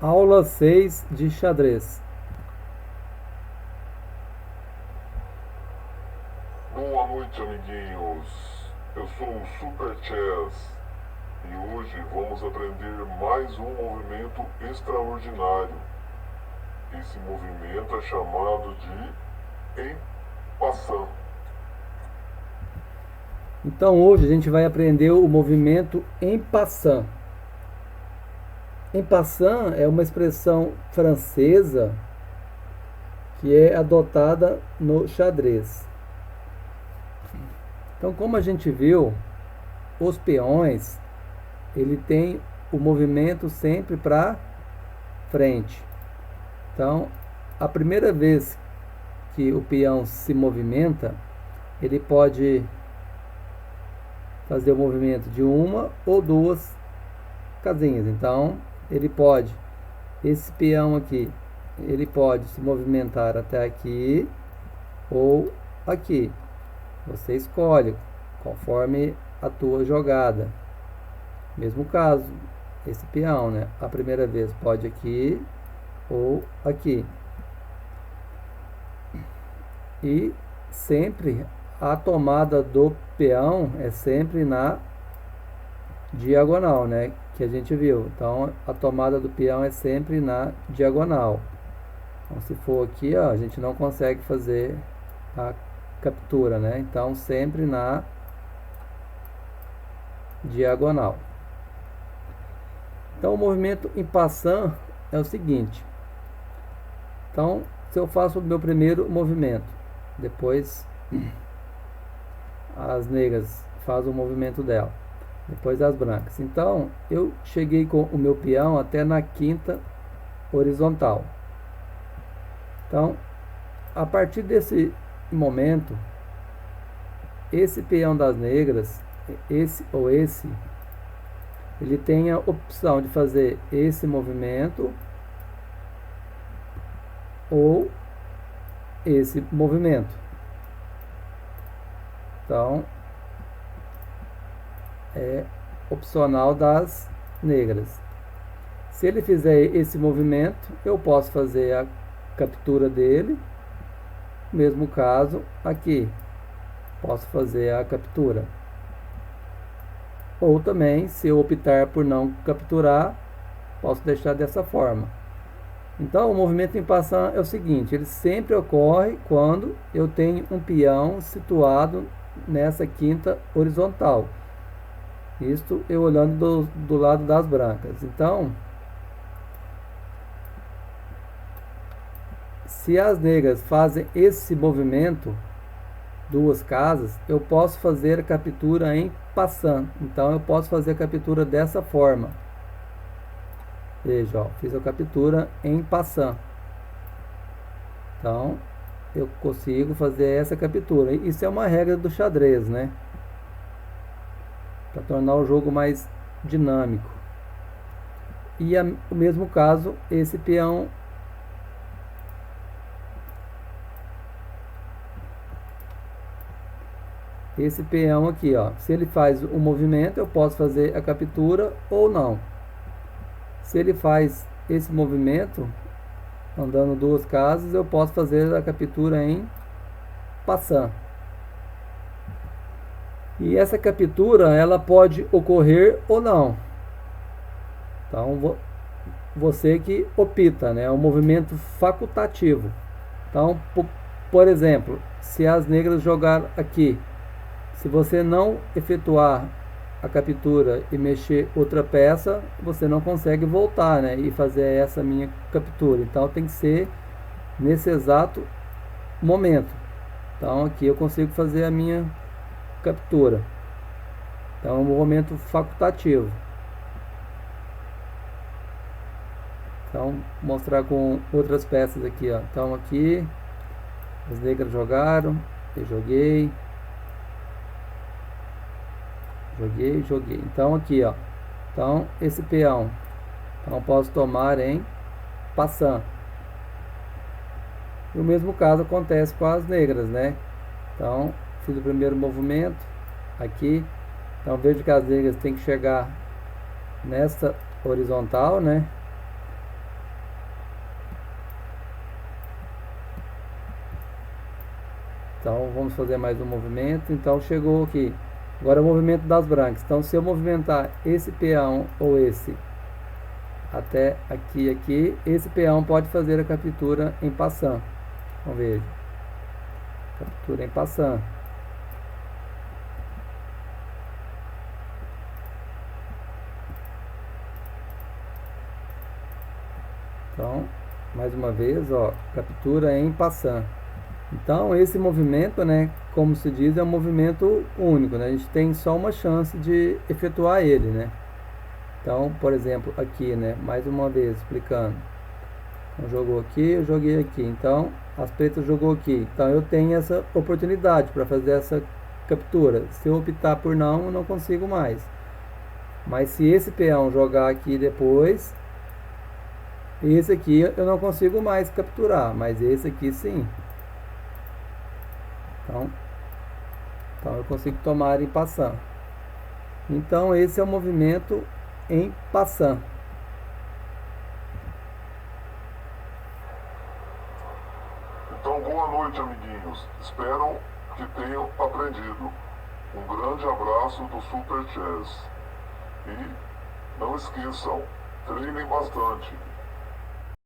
Aula 6 de xadrez. Boa noite, amiguinhos. Eu sou o Super Chess e hoje vamos aprender mais um movimento extraordinário. Esse movimento é chamado de en passant. Então hoje a gente vai aprender o movimento en passant. En passant é uma expressão francesa que é adotada no xadrez. Então, como a gente viu, os peões, ele tem o movimento sempre para frente. Então, a primeira vez que o peão se movimenta, ele pode fazer o movimento de uma ou duas casinhas. Então, ele pode, esse peão aqui, ele pode se movimentar até aqui ou aqui. Você escolhe conforme a tua jogada. Mesmo caso, esse peão, né? A primeira vez pode aqui ou aqui. E sempre a tomada do peão é sempre na diagonal, né? Que a gente viu. Então, a tomada do peão é sempre na diagonal. Então, se for aqui, ó, a gente não consegue fazer a captura, né? Então, sempre na diagonal. Então, o movimento em passant é o seguinte. Então, se eu faço o meu primeiro movimento, depois as negras fazem o movimento dela, depois as brancas. Então, eu cheguei com o meu peão até na quinta horizontal. Então, a partir desse momento, esse peão das negras, esse ou esse, ele tem a opção de fazer esse movimento ou esse movimento. Então, é opcional das negras. Se ele fizer esse movimento, eu posso fazer a captura dele. Mesmo caso aqui, posso fazer a captura. Ou também, se eu optar por não capturar, posso deixar dessa forma. Então, o movimento em passant é o seguinte, ele sempre ocorre quando eu tenho um peão situado nessa quinta horizontal. Isto eu olhando do lado das brancas. Então, se as negras fazem esse movimento, duas casas, eu posso fazer a captura em passant. Então, eu posso fazer a captura dessa forma. Veja, ó, fiz a captura em passant. Então, eu consigo fazer essa captura. Isso é uma regra do xadrez, né? Para tornar o jogo mais dinâmico. E o mesmo caso, esse peão aqui, ó, se ele faz o movimento, eu posso fazer a captura ou não. Se ele faz esse movimento, andando duas casas, eu posso fazer a captura em passant. E essa captura, ela pode ocorrer ou não. Então, você que opta, né? É um movimento facultativo. Então, por exemplo, se as negras jogar aqui, se você não efetuar a captura e mexer outra peça, você não consegue voltar, né, e fazer essa minha captura. Então tem que ser nesse exato momento. Então aqui eu consigo fazer a minha captura. Então é um movimento facultativo. Então mostrar com outras peças aqui, ó. Então aqui as negras jogaram, eu joguei. Joguei. Então aqui, ó. Então esse peão, então eu posso tomar em passant. E o mesmo caso acontece com as negras, né? Então fiz o primeiro movimento aqui. Então vejo que as negras têm que chegar nessa horizontal, né? Então vamos fazer mais um movimento. Então chegou aqui. Agora é o movimento das brancas. Então se eu movimentar esse peão ou esse até aqui, esse peão pode fazer a captura em passant. Então veja. Captura em passant. Então, mais uma vez, ó, captura em passant. Então, esse movimento, né, como se diz, é um movimento único, né? A gente tem só uma chance de efetuar ele, né? Então, por exemplo, aqui, né, mais uma vez explicando. Então, jogou aqui, eu joguei aqui. Então, as pretas jogou aqui. Então, eu tenho essa oportunidade para fazer essa captura. Se eu optar por não, eu não consigo mais. Mas se esse peão jogar aqui depois, esse aqui eu não consigo mais capturar, mas esse aqui sim. Então eu consigo tomar em passant. Então esse é o movimento em passant. Então, boa noite, amiguinhos. Espero que tenham aprendido. Um grande abraço do Super Chess. E não esqueçam, treinem bastante.